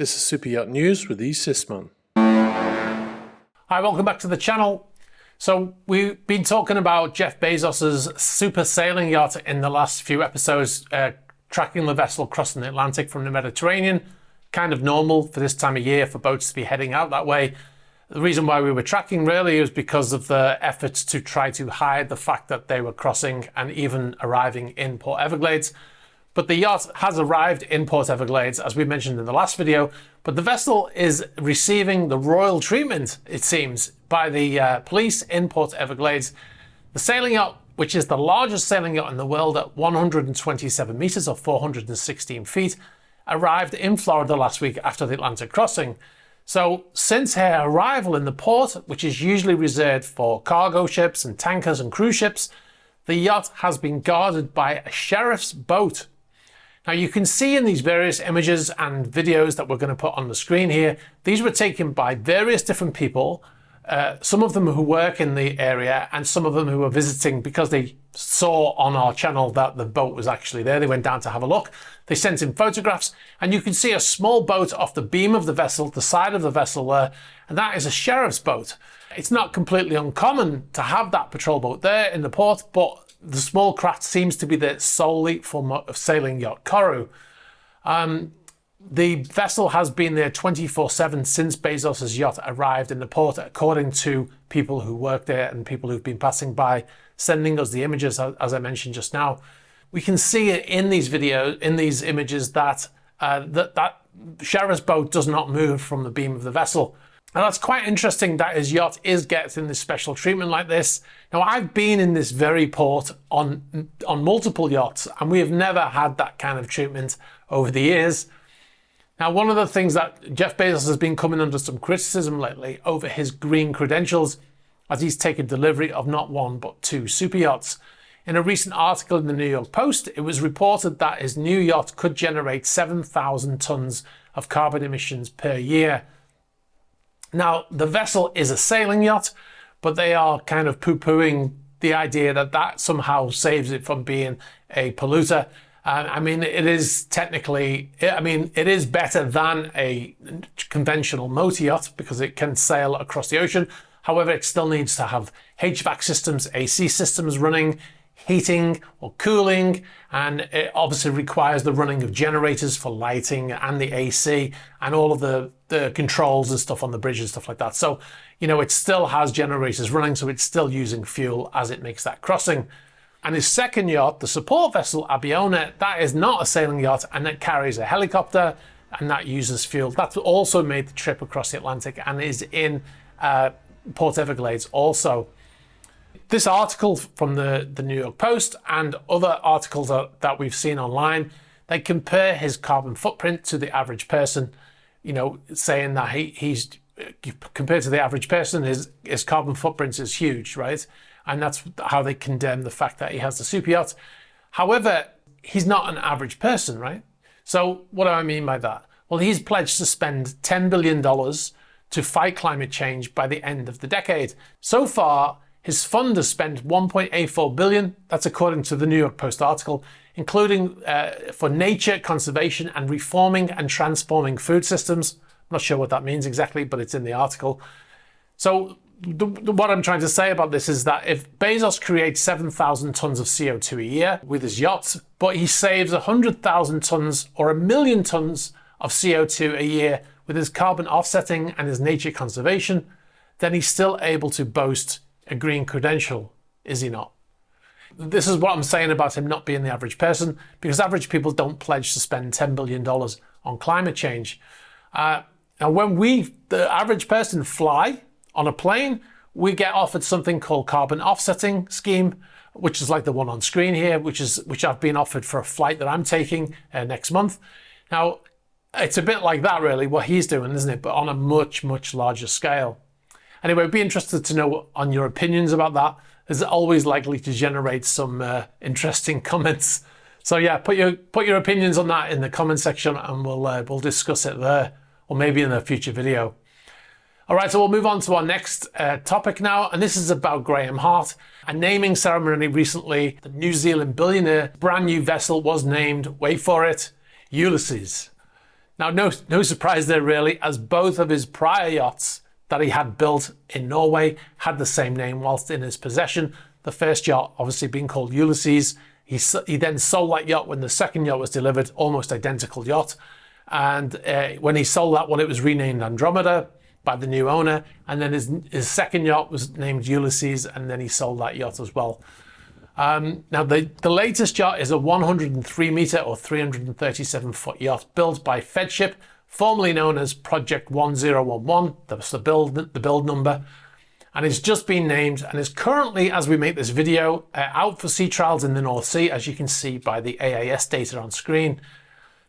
This is Super Yacht News with E. Sisman. Hi, welcome back to the channel. So we've been talking about Jeff Bezos's super sailing yacht in the last few episodes, tracking the vessel crossing the Atlantic from the Mediterranean. Kind of normal for this time of year for boats to be heading out that way. The reason why we were tracking really was because of the efforts to try to hide the fact that they were crossing and even arriving in Port Everglades. But the yacht has arrived in Port Everglades, as we mentioned in the last video, but the vessel is receiving the royal treatment, it seems, by the police in Port Everglades. The sailing yacht, which is the largest sailing yacht in the world at 127 meters or 416 feet, arrived in Florida last week after the Atlantic crossing. So since her arrival in the port, which is usually reserved for cargo ships and tankers and cruise ships, the yacht has been guarded by a sheriff's boat. Now you can see in these various images and videos that we're going to put on the screen here, these were taken by various different people, some of them who work in the area and some of them who were visiting because they saw on our channel that the boat was actually there. They went down to have a look. They sent in photographs and you can see a small boat off the beam of the vessel, the side of the vessel there, and that is a sheriff's boat. It's not completely uncommon to have that patrol boat there in the port, but the small craft seems to be the solely for sailing yacht Koru. The vessel has been there 24/7 since Bezos's yacht arrived in the port, according to people who work there and people who've been passing by, sending us the images, as I mentioned just now. We can see it in these videos, in these images, that that sheriff's boat does not move from the beam of the vessel. And that's quite interesting that his yacht is getting this special treatment like this. Now, I've been in this very port on multiple yachts, and we have never had that kind of treatment over the years. Now, one of the things that Jeff Bezos has been coming under some criticism lately over his green credentials, as he's taken delivery of not one but two super yachts. In a recent article in the New York Post, it was reported that his new yacht could generate 7,000 tons of carbon emissions per year. Now, the vessel is a sailing yacht, but they are kind of poo-pooing the idea that that somehow saves it from being a polluter. I mean, it is technically, it is better than a conventional motor yacht because it can sail across the ocean. However, it still needs to have HVAC systems, AC systems running, heating or cooling, and it obviously requires the running of generators for lighting and the AC and all of the controls and stuff on the bridge and stuff like that. So, you know, it still has generators running, so it's still using fuel as it makes that crossing. And his second yacht, the support vessel Billionaire, that is not a sailing yacht and it carries a helicopter and that uses fuel. That's also made the trip across the Atlantic and is in Port Everglades also. This article from the New York Post and other articles that we've seen online, they compare his carbon footprint to the average person, you know, saying that he's compared to the average person, his carbon footprint is huge, right? And that's how they condemn the fact that he has the super yacht. However, he's not an average person, right? So what do I mean by that? Well, he's pledged to spend $10 billion to fight climate change by the end of the decade. So far, his fund has spent $1.84 billion, that's according to the New York Post article, including for nature conservation and reforming and transforming food systems. I'm not sure what that means exactly, but it's in the article. So what I'm trying to say about this is that if Bezos creates 7,000 tons of CO2 a year with his yachts, but he saves 100,000 tons or 1 million tons of CO2 a year with his carbon offsetting and his nature conservation, then he's still able to boast a green credential, is he not? This is what I'm saying about him not being the average person, because average people don't pledge to spend $10 billion on climate change. Now, when the average person, fly on a plane, we get offered something called carbon offsetting scheme, which is like the one on screen here, which I've been offered for a flight that I'm taking next month. Now, it's a bit like that really, what he's doing, isn't it? But on a much, much larger scale. Anyway, I'd be interested to know on your opinions about that. It's always likely to generate some interesting comments. So yeah, put your opinions on that in the comment section and we'll discuss it there, or maybe in a future video. All right, so we'll move on to our next topic now, and this is about Graham Hart. A naming ceremony recently, the New Zealand Billionaire brand new vessel was named, wait for it, Ulysses. Now, no surprise there really, as both of his prior yachts that he had built in Norway had the same name whilst in his possession. The first yacht obviously being called Ulysses. He then sold that yacht when the second yacht was delivered, almost identical yacht. And when he sold that one, it was renamed Andromeda by the new owner. And then his second yacht was named Ulysses, and then he sold that yacht as well. Now, the latest yacht is a 103 meter or 337 foot yacht built by Fedship, formerly known as Project 1011. That's the build number. And it's just been named and is currently, as we make this video, out for sea trials in the North Sea, as you can see by the AIS data on screen.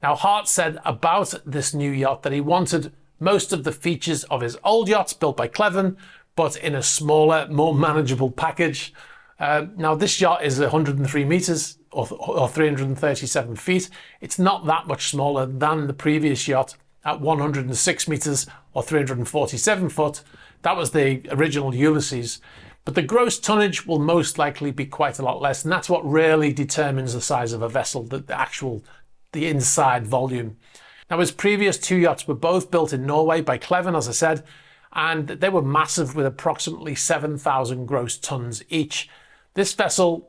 Now, Hart said about this new yacht that he wanted most of the features of his old yachts built by Cleven, but in a smaller, more manageable package. Now, this yacht is 103 meters or 337 feet. It's not that much smaller than the previous yacht at 106 meters or 347 foot. That was the original Ulysses. But the gross tonnage will most likely be quite a lot less, and that's what really determines the size of a vessel, the inside volume. Now, his previous two yachts were both built in Norway by Cleven, as I said, and they were massive with approximately 7,000 gross tons each. This vessel,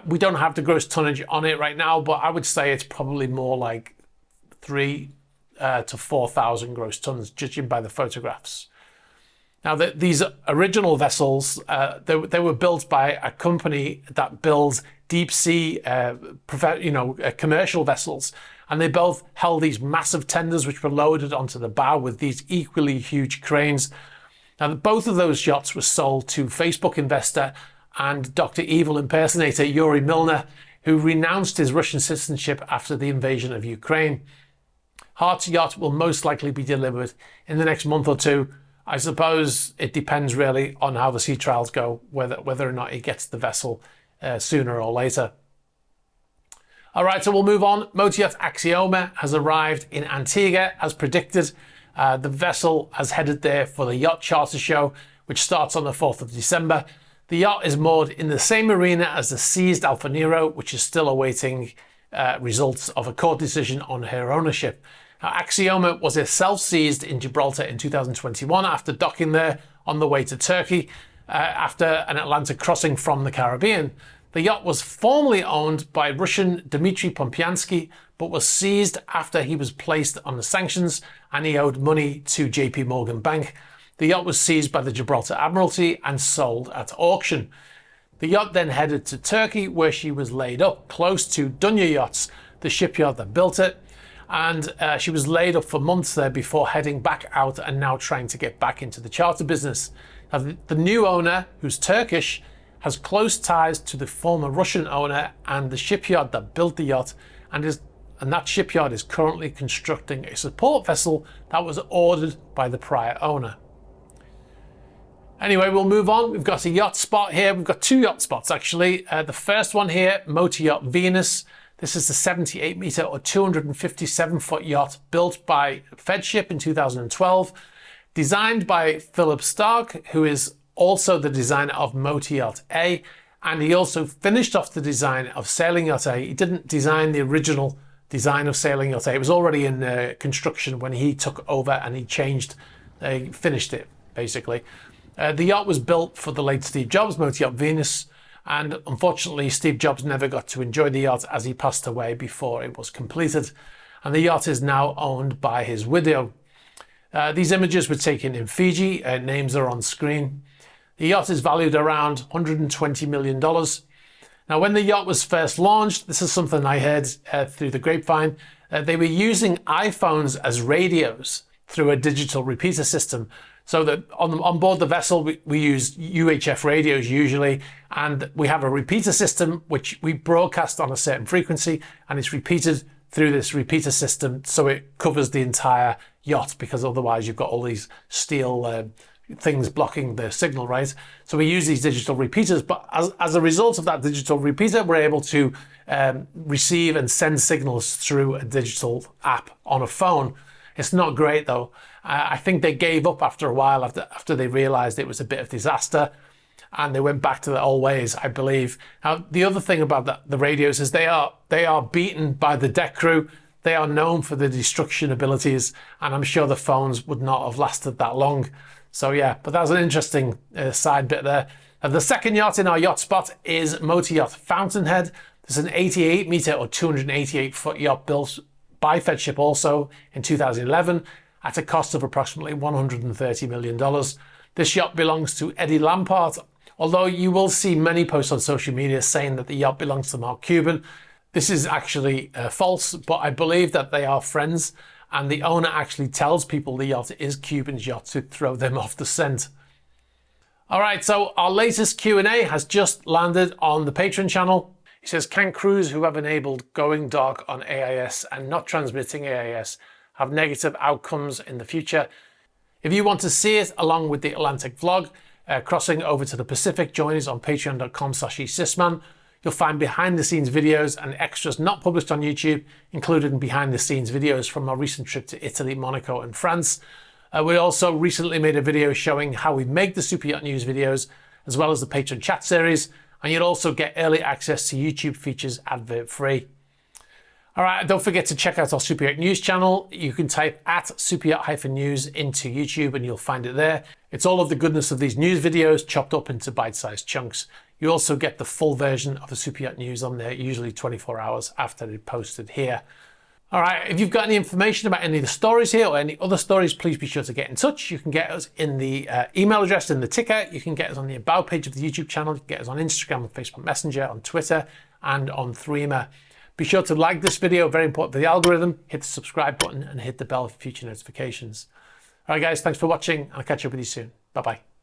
we don't have the gross tonnage on it right now, but I would say it's probably more like 3,000 to 4,000 gross tons, judging by the photographs. Now, these original vessels, they were built by a company that builds deep sea, commercial vessels, and they both held these massive tenders which were loaded onto the bow with these equally huge cranes. Now, both of those yachts were sold to Facebook investor and Dr. Evil impersonator Yuri Milner, who renounced his Russian citizenship after the invasion of Ukraine. Hart's yacht will most likely be delivered in the next month or two. I suppose it depends really on how the sea trials go, whether or not he gets the vessel sooner or later. All right, so we'll move on. Motor yacht Axioma has arrived in Antigua as predicted. The vessel has headed there for the Yacht Charter Show, which starts on the 4th of December. The yacht is moored in the same marina as the seized Alfa Nero, which is still awaiting results of a court decision on her ownership. Now, Axioma was herself seized in Gibraltar in 2021 after docking there on the way to Turkey after an Atlantic crossing from the Caribbean. The yacht was formerly owned by Russian Dmitry Pompiansky, but was seized after he was placed on the sanctions and he owed money to JP Morgan Bank. The yacht was seized by the Gibraltar Admiralty and sold at auction. The yacht then headed to Turkey, where she was laid up close to Dunya Yachts, the shipyard that built it. And she was laid up for months there before heading back out and now trying to get back into the charter business. Now, the new owner, who's Turkish, has close ties to the former Russian owner and the shipyard that built the yacht, and that shipyard is currently constructing a support vessel that was ordered by the prior owner. Anyway, we'll move on. We've got a yacht spot here. We've got two yacht spots actually. The first one here, Motor Yacht Venus. This is the 78 meter or 257 foot yacht built by Fedship in 2012, designed by Philip Stark, who is also the designer of Motor Yacht A, and he also finished off the design of Sailing Yacht A. He didn't design the original design of Sailing Yacht A. It was already in construction when he took over and he finished it basically. The yacht was built for the late Steve Jobs, Motor Yacht Venus, and unfortunately Steve Jobs never got to enjoy the yacht as he passed away before it was completed. And the yacht is now owned by his widow. These images were taken in Fiji. Names are on screen. The yacht is valued around $120 million. Now, when the yacht was first launched, this is something I heard through the grapevine, they were using iPhones as radios through a digital repeater system. So that on board the vessel, we use UHF radios usually, and we have a repeater system which we broadcast on a certain frequency, and it's repeated through this repeater system, so it covers the entire yacht, because otherwise you've got all these steel things blocking the signal, right? So we use these digital repeaters, but as a result of that digital repeater, we're able to receive and send signals through a digital app on a phone. It's not great though. I think they gave up after a while after they realized it was a bit of disaster, and they went back to the old ways, I believe. Now, the other thing about the radios is they are beaten by the deck crew. They are known for their destruction abilities, and I'm sure the phones would not have lasted that long. So yeah, but that's an interesting side bit there. And the second yacht in our yacht spot is motor yacht Fountainhead. There's an 88 meter or 288 foot yacht built by Fedship also in 2011 at a cost of approximately $130 million. This yacht belongs to Eddie Lampart, although you will see many posts on social media saying that the yacht belongs to Mark Cuban. This is actually false, but I believe that they are friends, and the owner actually tells people the yacht is Cuban's yacht to throw them off the scent. All right, so our latest Q&A has just landed on the Patreon channel. It says, can crews who have enabled going dark on AIS and not transmitting AIS have negative outcomes in the future? If you want to see it along with the Atlantic vlog, crossing over to the Pacific, join us on patreon.com/esysman. You'll find behind the scenes videos and extras not published on YouTube, including behind the scenes videos from our recent trip to Italy, Monaco and France. We also recently made a video showing how we make the Super Yacht News videos, as well as the Patreon chat series, and you'll also get early access to YouTube features advert free. All right, don't forget to check out our Super Yacht News channel. You can type at superyacht-news into YouTube and you'll find it there. It's all of the goodness of these news videos chopped up into bite-sized chunks. You also get the full version of the Super Yacht News on there, usually 24 hours after they're posted here. All right, if you've got any information about any of the stories here or any other stories, please be sure to get in touch. You can get us in the email address in the ticker. You can get us on the About page of the YouTube channel. You can get us on Instagram, on Facebook Messenger, on Twitter, and on Threema. Be sure to like this video, very important for the algorithm. Hit the subscribe button and hit the bell for future notifications. All right, guys, thanks for watching. I'll catch up with you soon. Bye-bye.